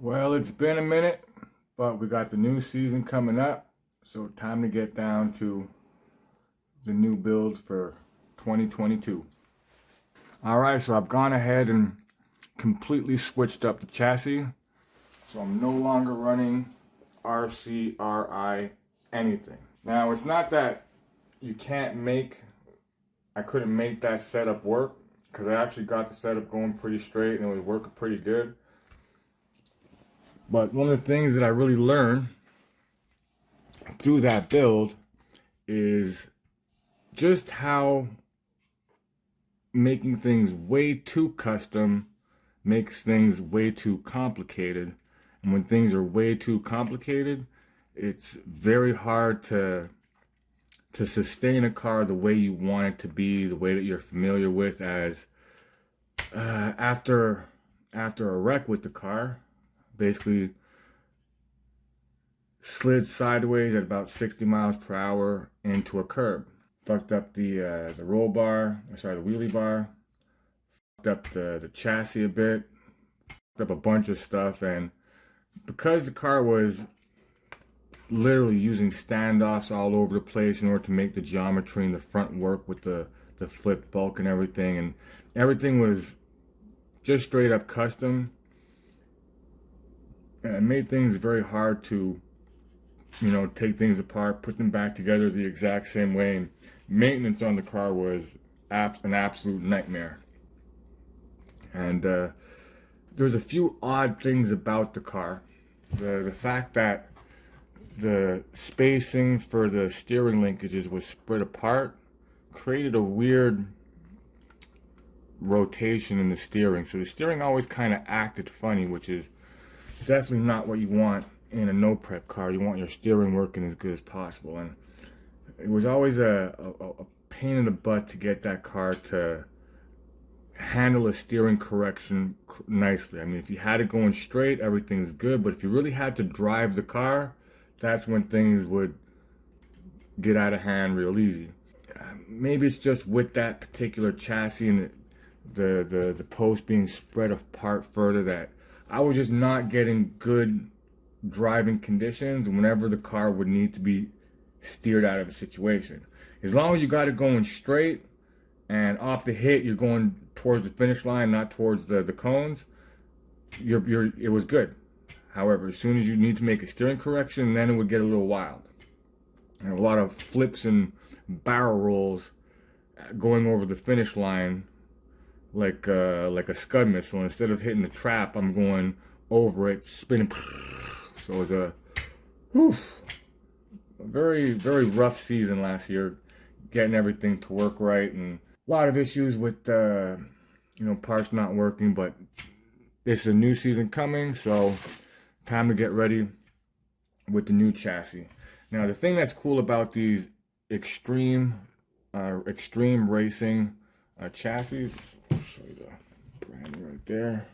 Well, it's been a minute, but we got the new season coming up, so time to get down to the new builds for 2022. All right, so I've gone ahead and completely switched up the chassis, so I'm no longer running RCRI anything. Now, it's not that you can't I couldn't make that setup work, because I actually got the setup going pretty straight and it was working pretty good. But one of the things that I really learned through that build is just how making things way too custom makes things way too complicated. And when things are way too complicated, it's very hard to sustain a car the way you want it to be, the way that you're familiar with. As after a wreck with the car, basically slid sideways at about 60 miles per hour into a curb. Fucked up the roll bar, the wheelie bar. Fucked up the chassis a bit. Fucked up a bunch of stuff, and because the car was literally using standoffs all over the place in order to make the geometry in the front work with the flip bulk and everything was just straight up custom. It made things very hard to, take things apart, put them back together the exact same way. And maintenance on the car was an absolute nightmare. And there's a few odd things about the car. The fact that the spacing for the steering linkages was spread apart created a weird rotation in the steering. So the steering always kind of acted funny, which is definitely not what you want in a no prep car. You want your steering working as good as possible, and it was always a pain in the butt to get that car to handle a steering correction nicely. I mean, if you had it going straight, everything's good, but if you really had to drive the car, that's when things would get out of hand real easy. Maybe it's just with that particular chassis and the post being spread apart further that I was just not getting good driving conditions whenever the car would need to be steered out of a situation. As long as you got it going straight and off the hit, you're going towards the finish line, not towards the cones, it was good. However, as soon as you need to make a steering correction, then it would get a little wild. And a lot of flips and barrel rolls going over the finish line like a scud missile. Instead of hitting the trap, I'm going over it, spinning. So it was a very, very rough season last year, getting everything to work right, and a lot of issues with parts not working. But it's a new season coming, so time to get ready with the new chassis. Now, the thing that's cool about these Xtreme racing chassis, I'll show you the brand right there,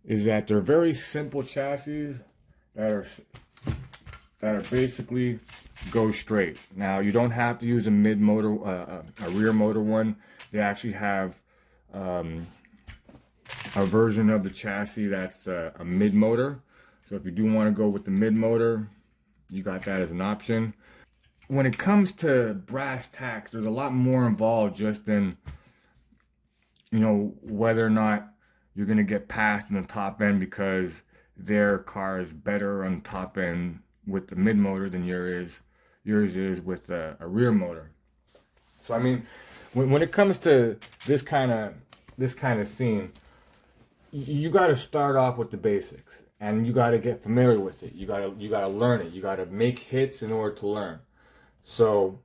is that they're very simple chassis that are basically go straight. Now, you don't have to use a mid motor, a rear motor one. They actually have a version of the chassis that's a mid motor. So if you do want to go with the mid motor, you got that as an option. When it comes to brass tacks, there's a lot more involved just than, whether or not you're going to get passed in the top end because their car is better on the top end with the mid motor than yours is with a rear motor. So I mean, when it comes to this kind of scene, you got to start off with the basics, and you got to get familiar with it. You got to learn it. You got to make hits in order to learn. So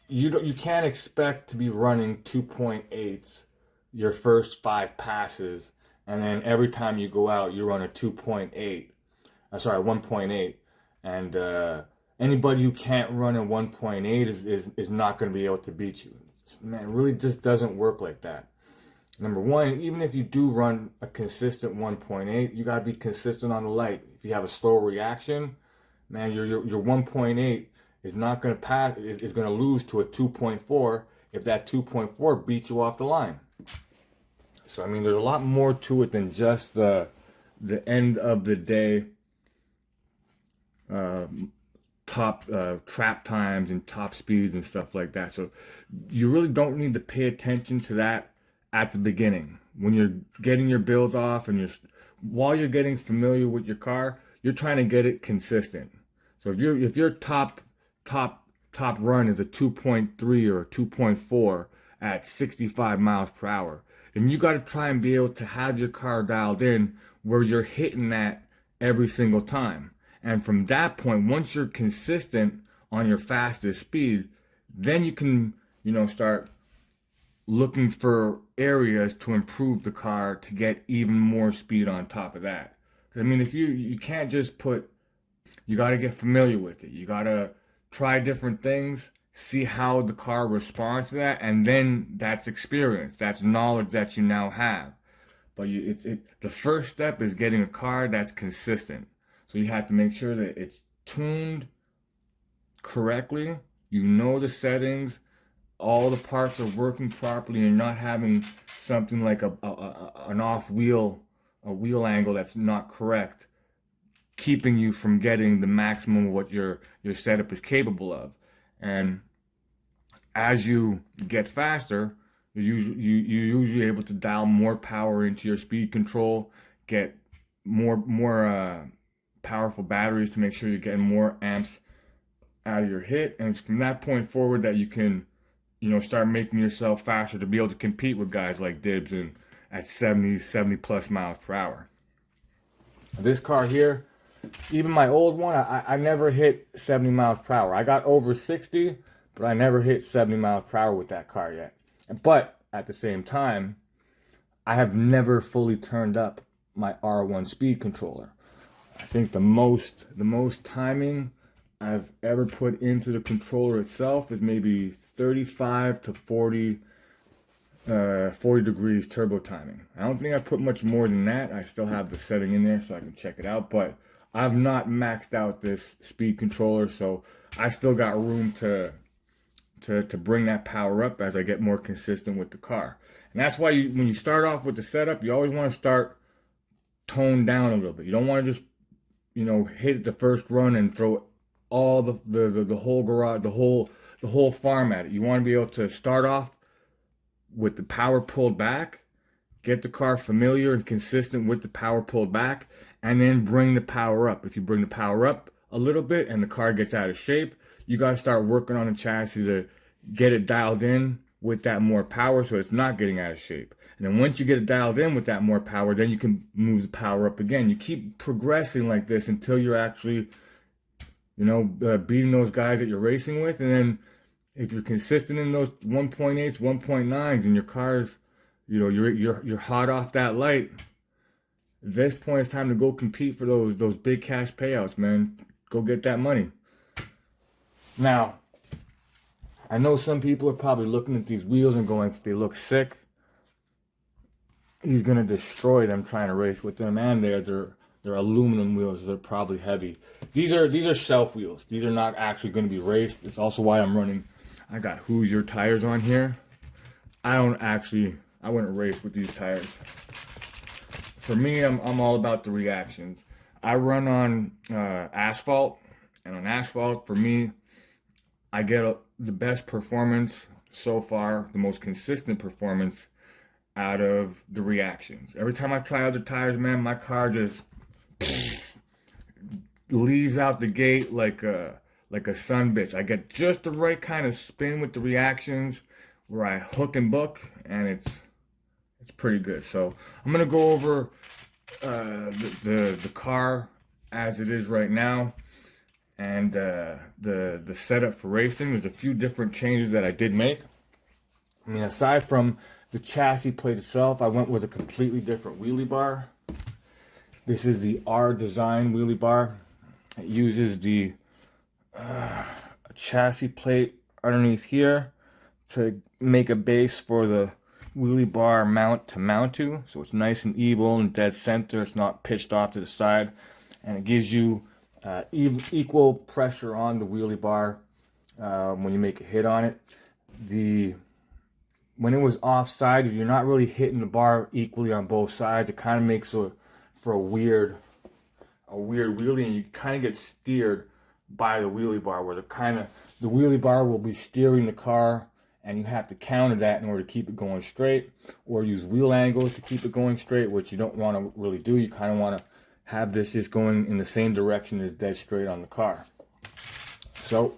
you can't expect to be running 2.8s your first 5 passes, and then every time you go out you run a 1.8, and anybody who can't run a 1.8 is not going to be able to beat you. Man, it really just doesn't work like that. Number one, even if you do run a consistent 1.8, you got to be consistent on the light. If you have a slow reaction, man, your 1.8 is not going to pass, is going to lose to a 2.4 if that 2.4 beats you off the line. So I mean, there's a lot more to it than just the the end of the day top trap times and top speeds and stuff like that. So you really don't need to pay attention to that at the beginning. When you're getting your build off and while you're getting familiar with your car, you're trying to get it consistent. So if your top run is a 2.3 or a 2.4 at 65 miles per hour, then you got to try and be able to have your car dialed in where you're hitting that every single time. And from that point, once you're consistent on your fastest speed, then you can, start looking for areas to improve the car to get even more speed on top of that. I mean, if you can't just you got to get familiar with it. You got to try different things, see how the car responds to that, and then that's experience. That's knowledge that you now have. But the first step is getting a car that's consistent. So you have to make sure that it's tuned correctly. You know the settings, all the parts are working properly, and you're not having something like an off wheel, a wheel angle that's not correct, keeping you from getting the maximum of what your setup is capable of. And as you get faster, you're usually able to dial more power into your speed control, get more powerful batteries to make sure you're getting more amps out of your hit. And it's from that point forward that you can, start making yourself faster to be able to compete with guys like Dibs at 70 plus miles per hour. This car here, even my old one, I never hit 70 miles per hour. I got over 60, but I never hit 70 miles per hour with that car yet. But at the same time, I have never fully turned up my R1 speed controller. I think the most timing I've ever put into the controller itself is maybe 35 to 40 degrees turbo timing. I don't think I put much more than that. I still have the setting in there so I can check it out, but I've not maxed out this speed controller, so I still got room to bring that power up as I get more consistent with the car. And that's why when you start off with the setup, you always want to start toned down a little bit. You don't want to just hit the first run and throw all the whole garage, the whole farm at it. You want to be able to start off with the power pulled back, get the car familiar and consistent with the power pulled back, and then bring the power up. If you bring the power up a little bit and the car gets out of shape, you got to start working on the chassis to get it dialed in with that more power so it's not getting out of shape. And then once you get it dialed in with that more power, then you can move the power up again. You keep progressing like this until you're actually, beating those guys that you're racing with. And then if you're consistent in those 1.8s, 1.9s, and your car's, you're hot off that light, at this point it's time to go compete for those big cash payouts, man. Go get that money. Now, I know some people are probably looking at these wheels and going, they look sick. He's gonna destroy them trying to race with them, and they're aluminum wheels. They're probably heavy. These are shelf wheels. These are not actually going to be raced. It's also why I got Hoosier tires on here. I wouldn't race with these tires. For me, I'm all about the reactions. I run on asphalt, and on asphalt, for me, I get the best performance so far, the most consistent performance out of the reactions. Every time I try other tires, man, my car just leaves out the gate like a son bitch. I get just the right kind of spin with the reactions where I hook and book, and it's pretty good. So I'm gonna go over the car as it is right now, and the setup for racing. There's a few different changes that I did make. I mean, aside from the chassis plate itself, I went with a completely different wheelie bar. This is the Design Wheelie Bar. It uses the chassis plate underneath here to make a base for the wheelie bar mount to mount to. So it's nice and even and dead center. It's not pitched off to the side. And it gives you equal pressure on the wheelie bar when you make a hit on it. When it was offside, if you're not really hitting the bar equally on both sides, it kind of makes a for a weird wheelie, and you kind of get steered by the wheelie bar, where the wheelie bar will be steering the car, and you have to counter that in order to keep it going straight, or use wheel angles to keep it going straight, which you don't want to really do. You kind of want to have this just going in the same direction as dead straight on the car. So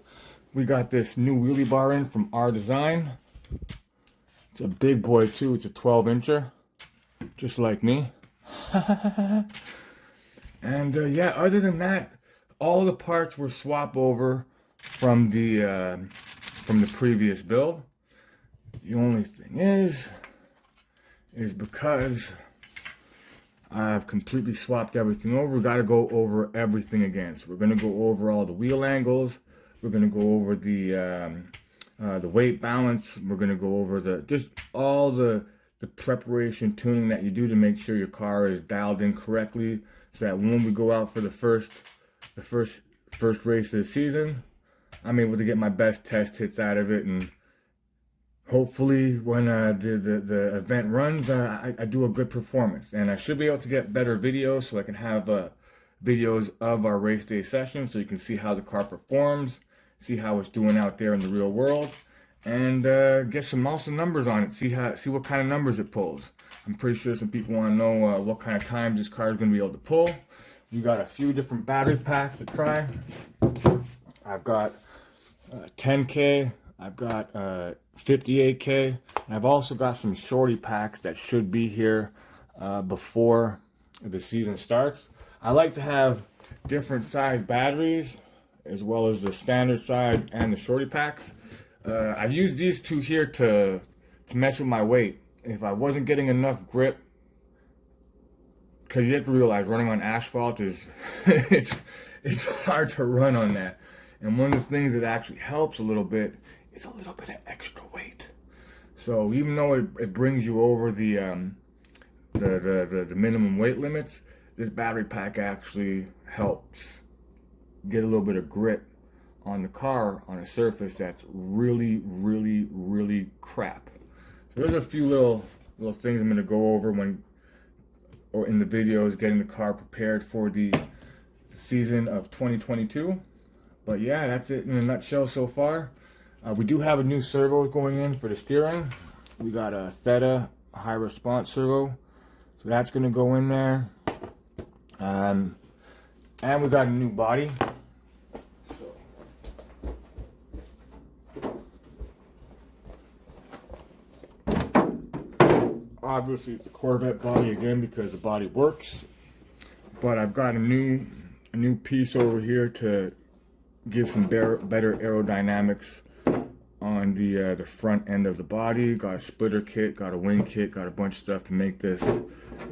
we got this new wheelie bar in from our Design. It's a big boy too. It's a 12-incher, just like me. And yeah, other than that, all the parts were swap over from the previous build. The only thing is because I've completely swapped everything over, we got to go over everything again. So we're going to go over all the wheel angles. We're going to go over the weight balance. We're going to go over just all the preparation tuning that you do to make sure your car is dialed in correctly, so that when we go out for the first race of the season, I'm able to get my best test hits out of it, and hopefully when the event runs, I do a good performance. And I should be able to get better videos, so I can have videos of our race day session, so you can see how the car performs, see how it's doing out there in the real world, and get some awesome numbers on it. See what kind of numbers it pulls. I'm pretty sure some people want to know what kind of times this car is going to be able to pull. We got a few different battery packs to try. I've got 10K, I've got 58K, and I've also got some shorty packs that should be here before the season starts. I like to have different size batteries, as well as the standard size and the shorty packs. I use these two here to mess with my weight. If I wasn't getting enough grip, because you have to realize running on asphalt is it's hard to run on that. And one of the things that actually helps a little bit is a little bit of extra weight. So even though it brings you over the minimum weight limits, this battery pack actually helps get a little bit of grip on the car on a surface that's really crap. So there's a few little things I'm going to go over in the videos, getting the car prepared for the season of 2022. But yeah, that's it in a nutshell so far. We do have a new servo going in for the steering. We got a Theta high response servo, so that's going to go in there. And we got a new body. Obviously it's the Corvette body again, because the body works. But I've got a new piece over here to give some better aerodynamics on the front end of the body. Got a splitter kit, got a wing kit, got a bunch of stuff to make this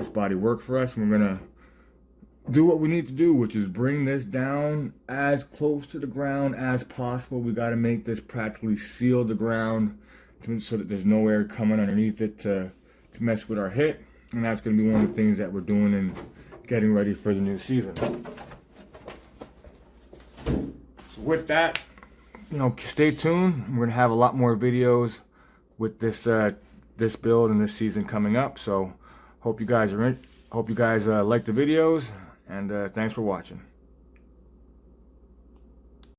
body work for us. And we're gonna do what we need to do, which is bring this down as close to the ground as possible. We got to make this practically seal the ground so that there's no air coming underneath it to mess with our hit. And that's going to be one of the things that we're doing and getting ready for the new season. So with that, stay tuned. We're going to have a lot more videos with this build and this season coming up. So hope you guys like the videos, and thanks for watching.